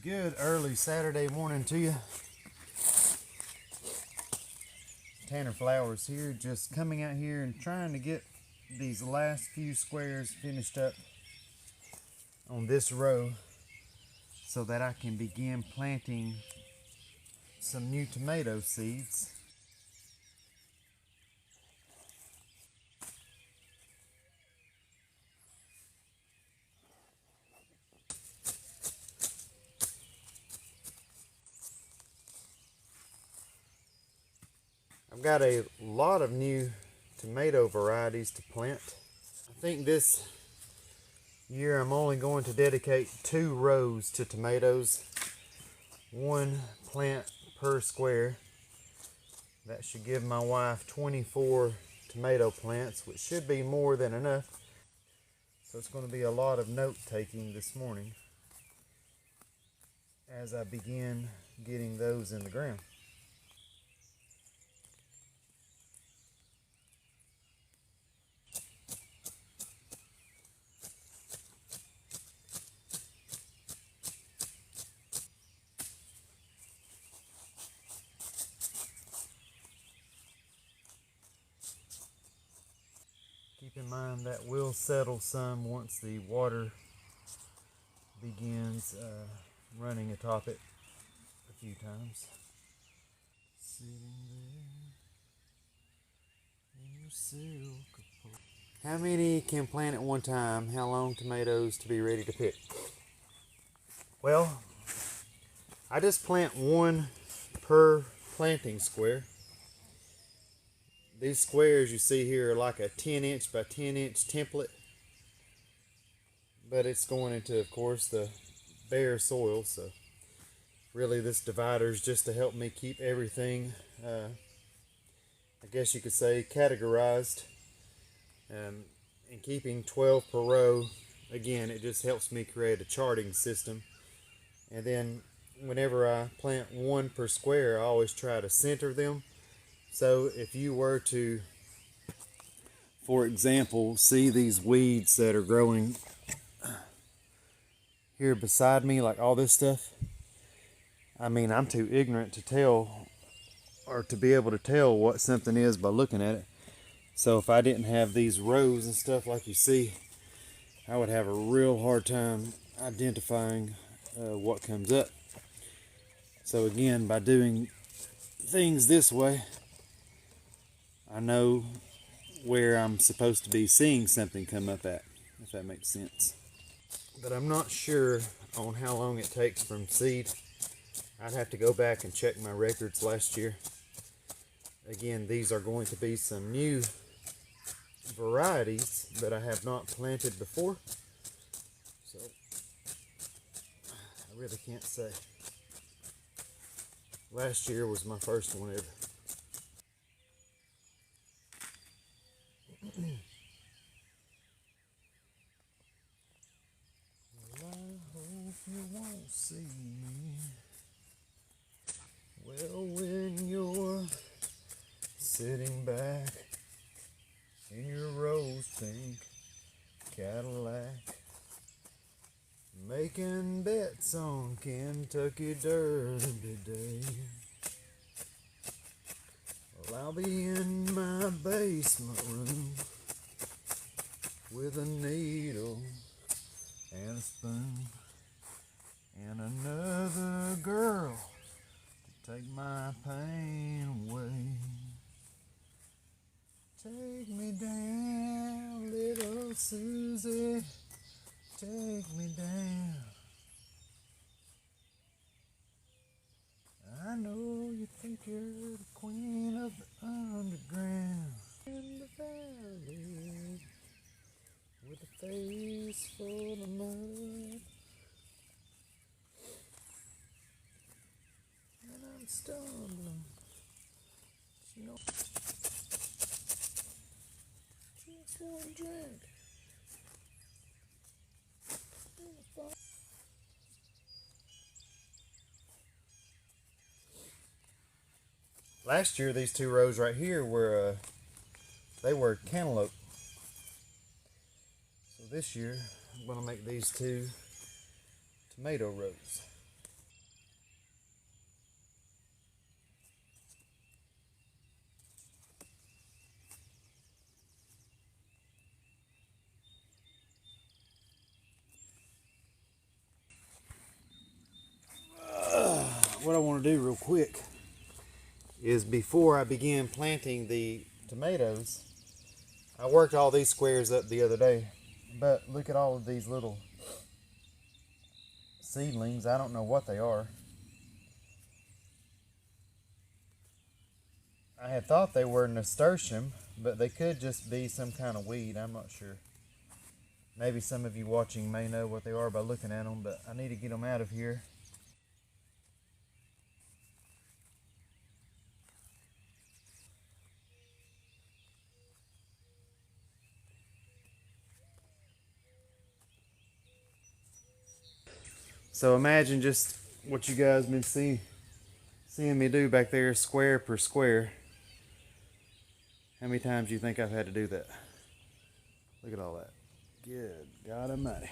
Good early Saturday morning to you. Tanner Flowers here, just coming out here and trying to get these last few squares finished up on this row so that I can begin planting some new tomato seeds. I've got a lot of new tomato varieties to plant. I think this year I'm only going to dedicate 2 rows to tomatoes, 1 plant per square. That should give my wife 24 tomato plants, which should be more than enough. So it's going to be a lot of note taking this morning as I begin getting those in the ground. Keep in mind that will settle some once the water begins running atop it a few times. Sitting there in your silk. How many can plant at one time? How long tomatoes to be ready to pick? Well, I just plant 1 per planting square. These squares you see here are like a 10-inch by 10-inch template, but it's going into, of course, the bare soil, so really this divider is just to help me keep everything, I guess you could say, categorized. And keeping 12 per row, again, it just helps me create a charting system. And then whenever I plant 1 per square, I always try to center them. So if you were to, for example, see these weeds that are growing here beside me, like all this stuff, I mean, I'm too ignorant to tell or to be able to tell what something is by looking at it. So if I didn't have these rows and stuff like you see, I would have a real hard time identifying what comes up. So again, by doing things this way, I know where I'm supposed to be seeing something come up at, if that makes sense. But I'm not sure on how long it takes from seed. I'd have to go back and check my records last year. Again, these are going to be some new varieties that I have not planted before. So, I really can't say. Last year was my first one ever. Well, I hope you won't see me. Well, when you're sitting back in your rose pink Cadillac, making bets on Kentucky Derby Day. Well, I'll be in my basement room with a needle and a spoon and another girl to take my pain away. Take me down, little Susie, take me down. I know you think you're the queen of the underground. In the valley, with a face full of mud, and I'm stumbling, you know, just one drink. Last year, these 2 rows right here were they were cantaloupe. So this year, I'm going to make these 2 tomato rows. what I want to do real quick is before I begin planting the tomatoes, I worked all these squares up the other day, but look at all of these little seedlings. I don't know what they are. I had thought they were nasturtium, but they could just be some kind of weed. I'm not sure. Maybe some of you watching may know what they are by looking at them, but I need to get them out of here. So imagine just what you guys been seeing me do back there, square per square. How many times do you think I've had to do that? Look at all that. Good God Almighty.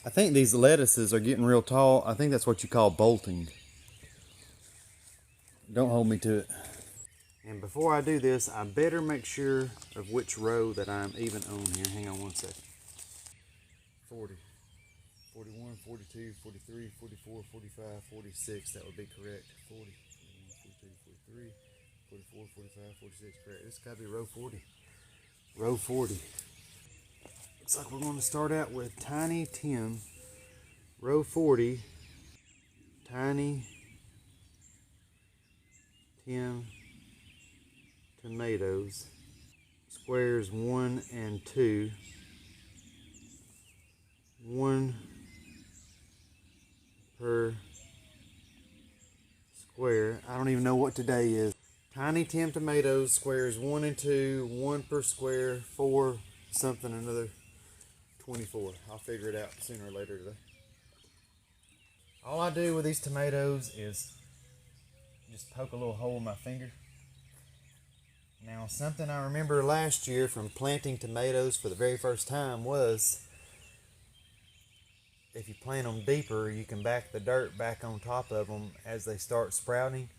I think these lettuces are getting real tall. I think that's what you call bolting. Don't hold me to it. And before I do this, I better make sure of which row that I'm even on here. Hang on one second. 40, 41, 42, 43, 44, 45, 46. That would be correct. 40, 41, 42, 43, 44, 45, 46. Correct. This got to be row 40. Row 40. Looks like we're going to start out with Tiny Tim. Row 40. Tiny Tim tomatoes. Squares 1 and 2. 1 per square. I don't even know what today is. Tiny Tim tomatoes, squares 1 and 2, 1 per square, 4 something, another 24. I'll figure it out sooner or later today. All I do with these tomatoes is just poke a little hole in my finger. Now, something I remember last year from planting tomatoes for the very first time was if you plant them deeper, you can back the dirt back on top of them as they start sprouting,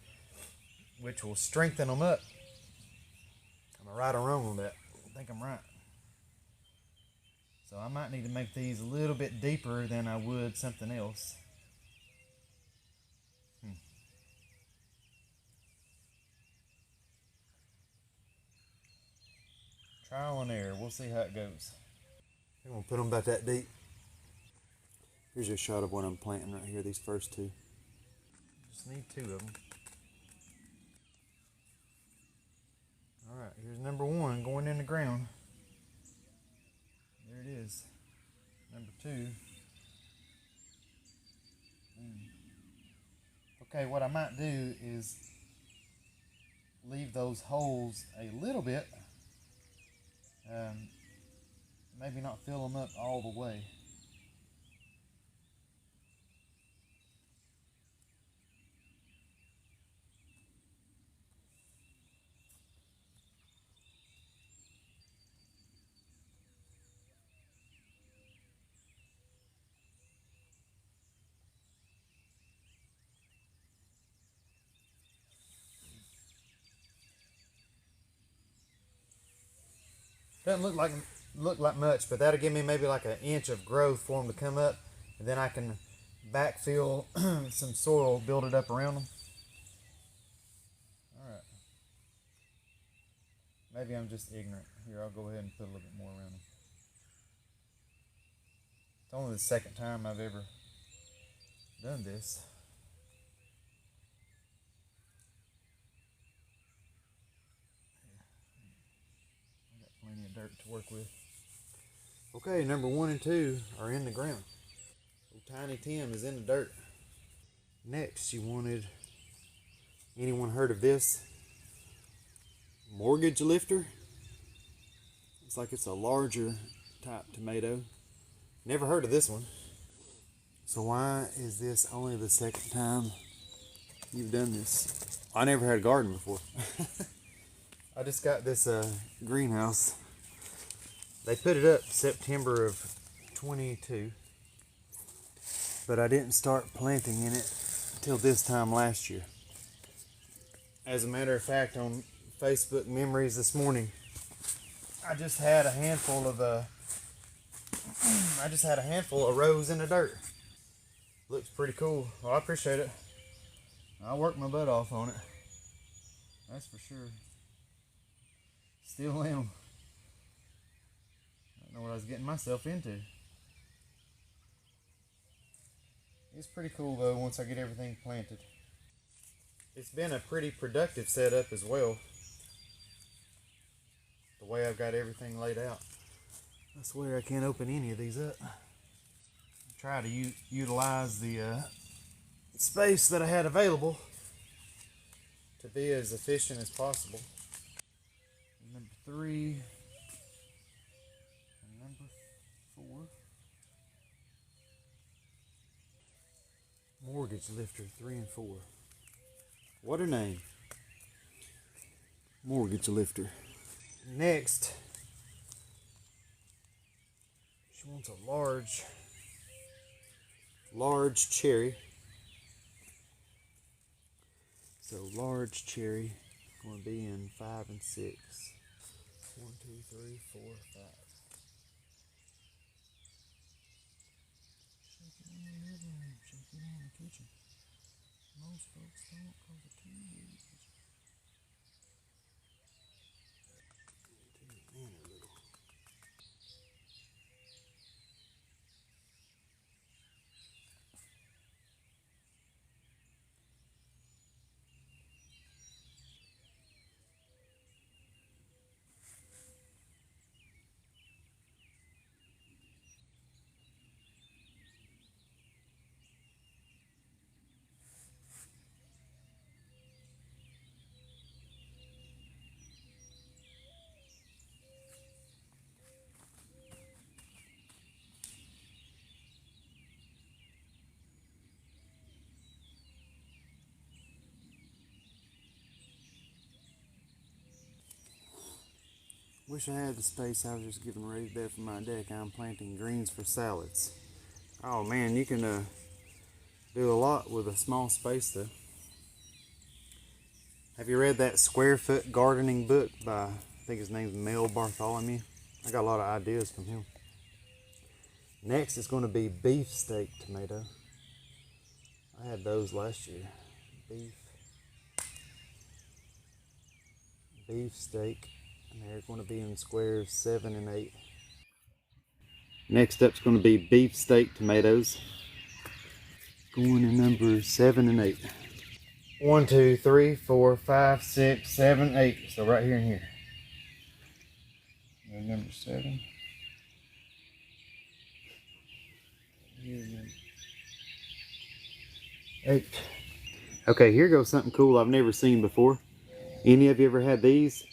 which will strengthen them up. Am I right or wrong on that? I think I'm right. So I might need to make these a little bit deeper than I would something else. Trial and error. We'll see how it goes. I'm going to put them about that deep. Here's a shot of what I'm planting right here, these first two. Just need 2 of them. Alright, here's number 1 going in the ground. There it is. Number 2. Okay, what I might do is leave those holes a little bit. Maybe not fill them up all the way. Doesn't look like much, but that'll give me maybe like 1 inch of growth for them to come up, and then I can backfill some soil, build it up around them. All right. Maybe I'm just ignorant. Here, I'll go ahead and put a little bit more around them. It's only the second time I've ever done this. I got plenty of dirt to work with. Okay, number 1 and 2 are in the ground. Old Tiny Tim is in the dirt. Next, anyone heard of this? Mortgage lifter. It's like it's a larger type tomato. Never heard of this one. So why is this only the second time you've done this? I never had a garden before. I just got this greenhouse. They put it up September of 22, but I didn't start planting in it until this time last year. As a matter of fact, on Facebook memories this morning, I just had a handful of rows in the dirt. Looks pretty cool. Well, I appreciate it. I worked my butt off on it. That's for sure. Still am. I don't know what I was getting myself into. It's pretty cool though once I get everything planted. It's been a pretty productive setup as well. The way I've got everything laid out. I swear I can't open any of these up. I try to utilize the space that I had available to be as efficient as possible. Number 3 and number 4. Mortgage lifter 3 and 4. What a name. Mortgage lifter. Next, she wants a large cherry. So large cherry going to be in 5 and 6. 1, 2, 3, 4, 5. Shake it in the living room. Shake it in the kitchen. Most folks don't because the TV is Wish I had the space. I was just getting raised bed for my deck. I'm planting greens for salads. Oh man, you can do a lot with a small space though. Have you read that Square Foot Gardening book by, I think his name's Mel Bartholomew? I got a lot of ideas from him. Next is going to be beefsteak tomato. I had those last year. Beefsteak. And they're going to be in squares 7 and 8. Next up is going to be beefsteak tomatoes. Going in numbers 7 and 8. 1, 2, 3, 4, 5, 6, 7, 8. So right here and here. And number 7. Here's number 8. Okay, here goes something cool I've never seen before. Any of you ever had these?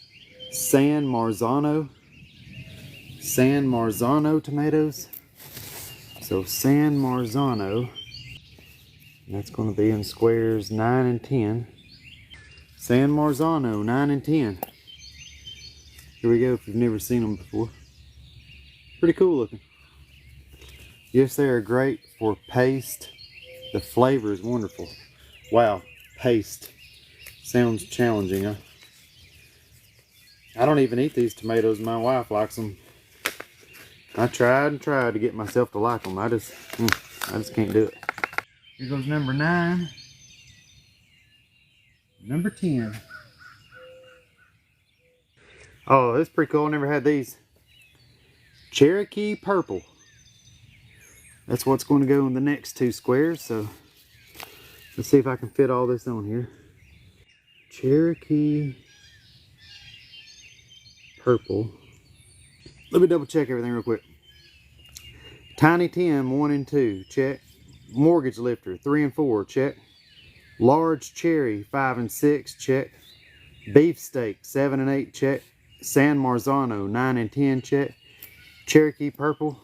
San Marzano tomatoes. So San Marzano, that's going to be in squares 9 and 10. San Marzano 9 and 10. Here we go if you've never seen them before. Pretty cool looking. Yes, they are great for paste. The flavor is wonderful. Wow, paste. Sounds challenging, huh? I don't even eat these tomatoes. My wife likes them. I tried and tried to get myself to like them. I just can't do it. Here goes number 9. Number 10. Oh, that's pretty cool. I never had these. Cherokee purple. That's what's going to go in the next 2 squares. So let's see if I can fit all this on here. Cherokee purple. Let me double check everything real quick. Tiny Tim 1 and 2, check. Mortgage lifter 3 and 4, check. Large cherry 5 and 6, check. Beefsteak 7 and 8, check. San Marzano 9 and 10, check. Cherokee purple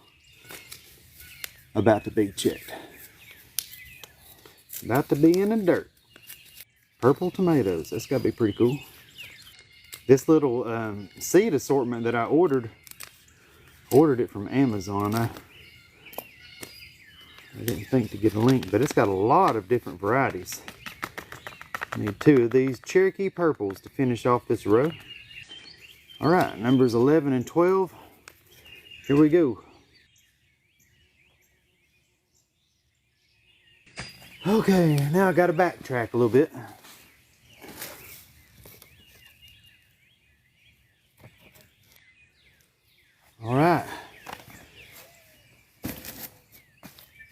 about to be checked. About to be in the dirt. Purple tomatoes, that's gotta be pretty cool. This little seed assortment that I ordered it from Amazon. I didn't think to get a link, but it's got a lot of different varieties. I need 2 of these Cherokee purples to finish off this row. All right, numbers 11 and 12. Here we go. Okay, now I gotta backtrack a little bit. All right.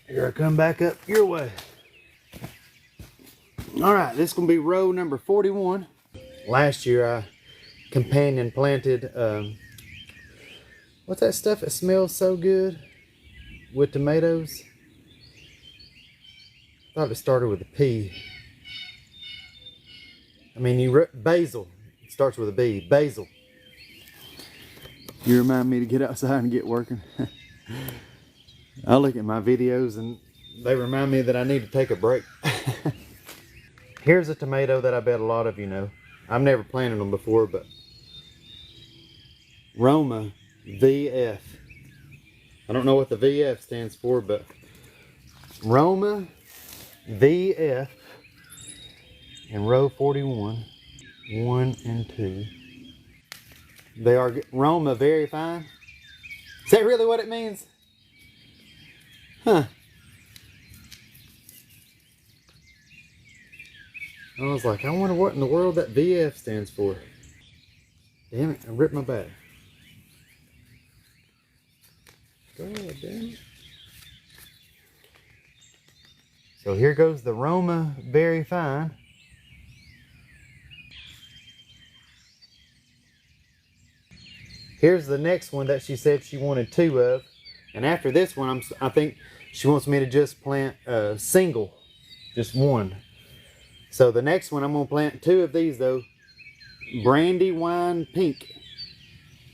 Here I come back up your way. All right, this is gonna be row number 41. Last year I companion planted, what's that stuff that smells so good with tomatoes? I thought it started with a P. I mean, basil. It starts with a B. Basil. You remind me to get outside and get working. I look at my videos and they remind me that I need to take a break. Here's a tomato that I bet a lot of you know. I've never planted them before, but Roma VF. I don't know what the VF stands for, but Roma VF in row 41, 1 and 2. They are Roma very fine. Is that really what it means? Huh. I was like, I wonder what in the world that VF stands for. Damn it, I ripped my bag. God damn it. So here goes the Roma very fine. Here's the next one that she said she wanted 2 of. And after this one, I think she wants me to just plant a single, just 1. So the next one, I'm gonna plant 2 of these though. Brandywine Pink.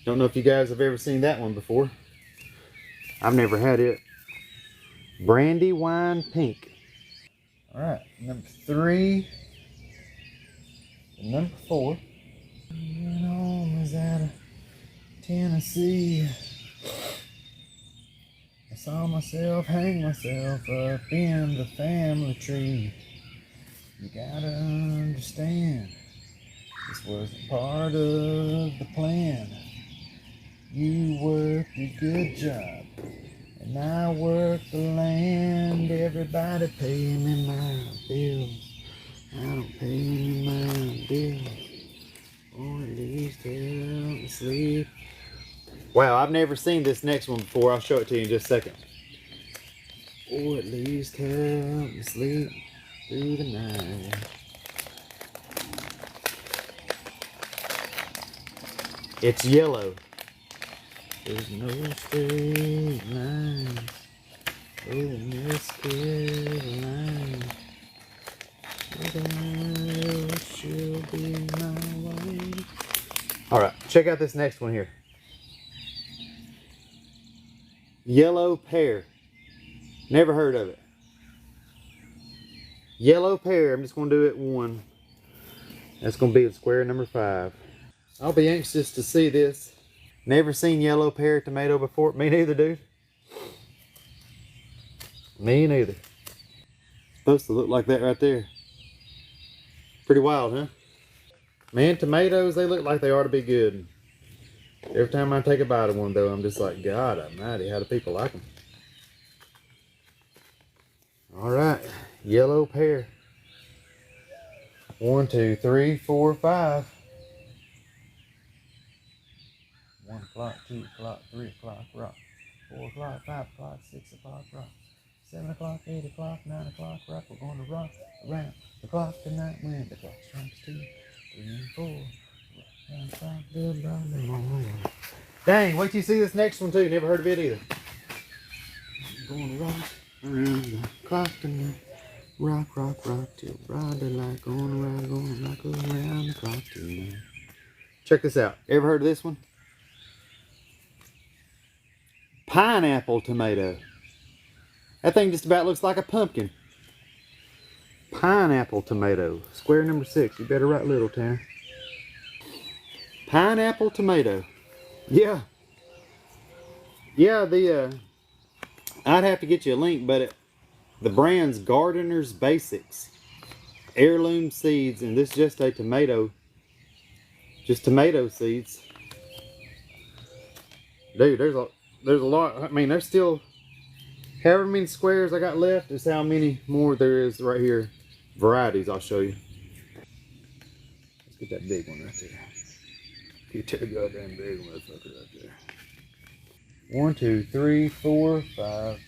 Don't know if you guys have ever seen that one before. I've never had it. Brandywine Pink. All right, number 3 and number 4. Went home was out of Tennessee. I saw myself hang myself up in the family tree. You gotta understand, this wasn't part of the plan. You worked a good job, and I worked the land. Everybody pay me my bills. I don't pay me my bills. Or at least help me sleep. Wow, I've never seen this next one before. I'll show it to you in just a second. Or at least help me sleep through the night. It's yellow. There's no straight lines. Oh, Miss Caroline. But she'll be my wife. Alright, check out this next one here. Yellow pear. Never heard of it. Yellow pear. I'm just going to do it 1. That's going to be in square number 5. I'll be anxious to see this. Never seen yellow pear tomato before. Me neither, dude. Me neither. Supposed to look like that right there. Pretty wild, huh? Man, tomatoes, they look like they ought to be good. Every time I take a bite of one, though, I'm just like, God almighty, how do people like them? All right, yellow pear. 1, 2, 3, 4, 5. 1 o'clock, 2 o'clock, 3 o'clock, rock. 4 o'clock, 5 o'clock, 6 o'clock, rock. 7 o'clock, 8 o'clock, 9 o'clock, rock. We're going to rock around the clock tonight when the clock strikes 2, 3, and 4. Dang, wait till you see this next one too. Never heard of it either. Going to rock around the clock tonight. Rock, rock, rock till broad daylight. Going around, rock around the clock tonight. Check this out. Ever heard of this one? Pineapple tomato. That thing just about looks like a pumpkin. Pineapple tomato. Square number 6. You better write little, Tanner. Pineapple tomato. Yeah. Yeah, I'd have to get you a link, but the brand's Gardener's Basics. Heirloom seeds, and this is just a tomato. Just tomato seeds. Dude, there's a lot. I mean, there's still However many squares I got left is how many more there is right here. Varieties, I'll show you. Let's get that big one right there. Get that goddamn big motherfucker right there. 1, 2, 3, 4, 5,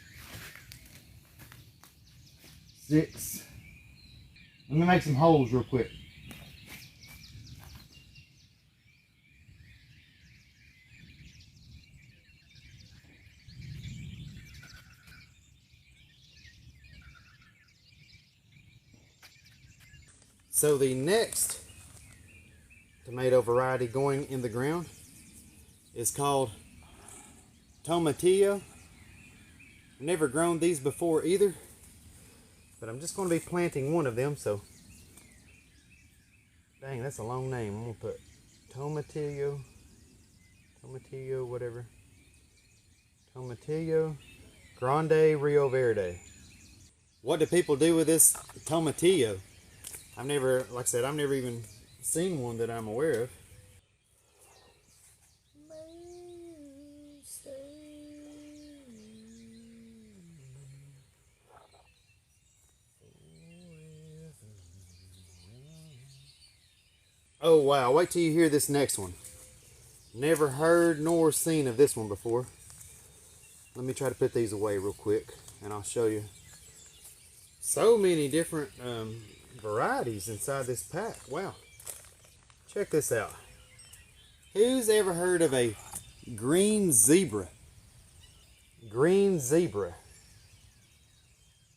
6. Let me make some holes real quick. So the next tomato variety going in the ground is called Tomatillo. I've never grown these before either, but I'm just going to be planting one of them. So, dang, that's a long name. I'm going to put Tomatillo, whatever. Tomatillo Grande Rio Verde. What do people do with this Tomatillo? I've never, like I said, I've never even seen one that I'm aware of. Oh wow, wait till you hear this next one. Never heard nor seen of this one before. Let me try to put these away real quick and I'll show you. So many different varieties inside this pack. Wow. Check this out. Who's ever heard of a green zebra? Green zebra.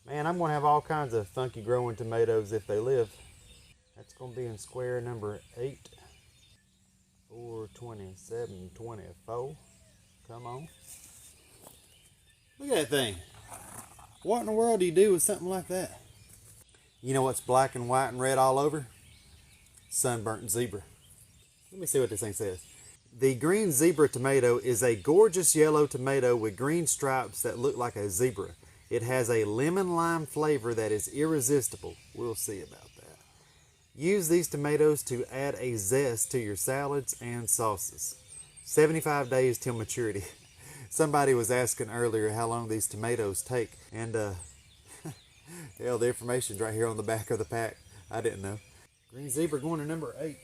Man, I'm going to have all kinds of funky growing tomatoes if they live. That's going to be in square number 8. 4, 27, 24. Come on. Look at that thing. What in the world do you do with something like that? You know what's black and white and red all over? Sunburnt zebra. Let me see what this thing says. The green zebra tomato is a gorgeous yellow tomato with green stripes that look like a zebra. It has a lemon lime flavor that is irresistible. We'll see about that. Use these tomatoes to add a zest to your salads and sauces. 75 days till maturity. Somebody was asking earlier how long these tomatoes take, and hell, the information's right here on the back of the pack. I didn't know. Green zebra going to number 8.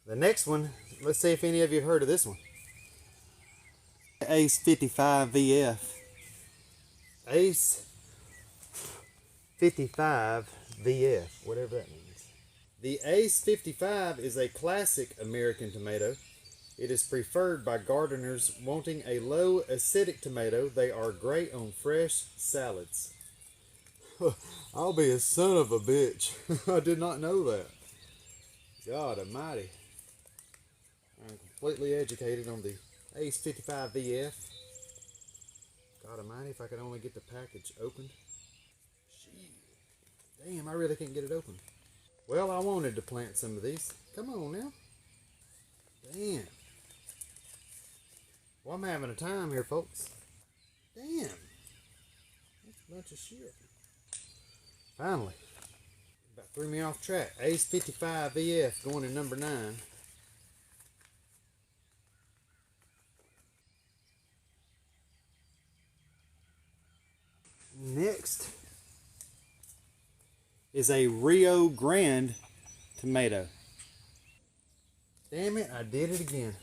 The next one, let's see if any of you have heard of this one. Ace 55 VF. Ace 55 VF, whatever that means. The Ace 55 is a classic American tomato. It is preferred by gardeners wanting a low acidic tomato. They are great on fresh salads. I'll be a son of a bitch. I did not know that. God almighty. I'm completely educated on the Ace 55 VF. God almighty, if I could only get the package opened. Damn, I really can't get it open. Well, I wanted to plant some of these. Come on now. Damn. Well, I'm having a time here, folks. Damn. That's a bunch of shit. Finally. About threw me off track. Ace 55 VF going to number 9. Next is a Rio Grande tomato. Damn it, I did it again.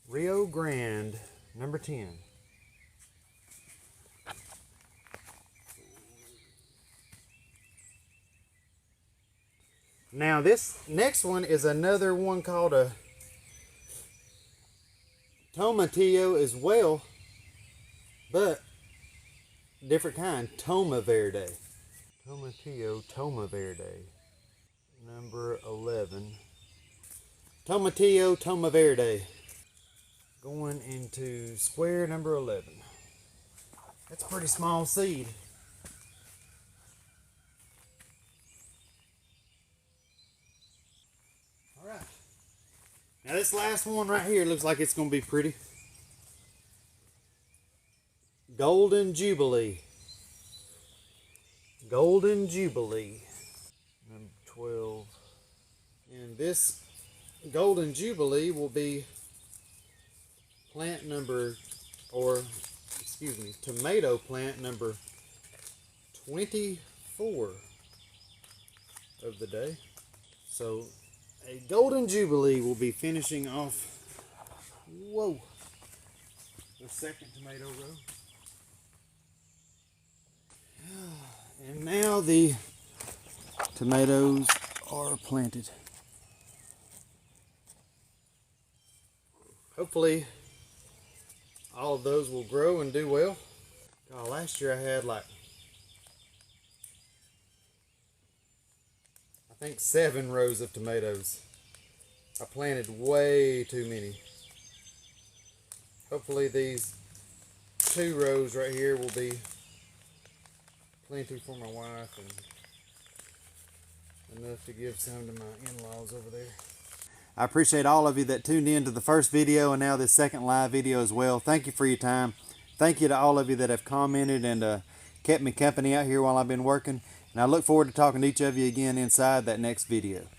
Rio Grande, number 10. Now this next one is another one called a Tomatillo as well, but different kind, Toma Verde. Tomatillo Toma Verde, number 11. Tomatillo Toma Verde, going into square number 11. That's a pretty small seed. All right. Now this last one right here looks like it's going to be pretty. Golden Jubilee. Golden Jubilee. Number 12. And this Golden Jubilee will be plant number, or excuse me, tomato plant number 24 of the day. So a golden jubilee will be finishing off, whoa, the second tomato row. And now the tomatoes are planted. Hopefully all of those will grow and do well. God, last year I had like, I think 7 rows of tomatoes. I planted way too many. Hopefully these 2 rows right here will be plenty for my wife and enough to give some to my in-laws over there. I appreciate all of you that tuned in to the first video and now this second live video as well. Thank you for your time. Thank you to all of you that have commented and kept me company out here while I've been working. And I look forward to talking to each of you again inside that next video.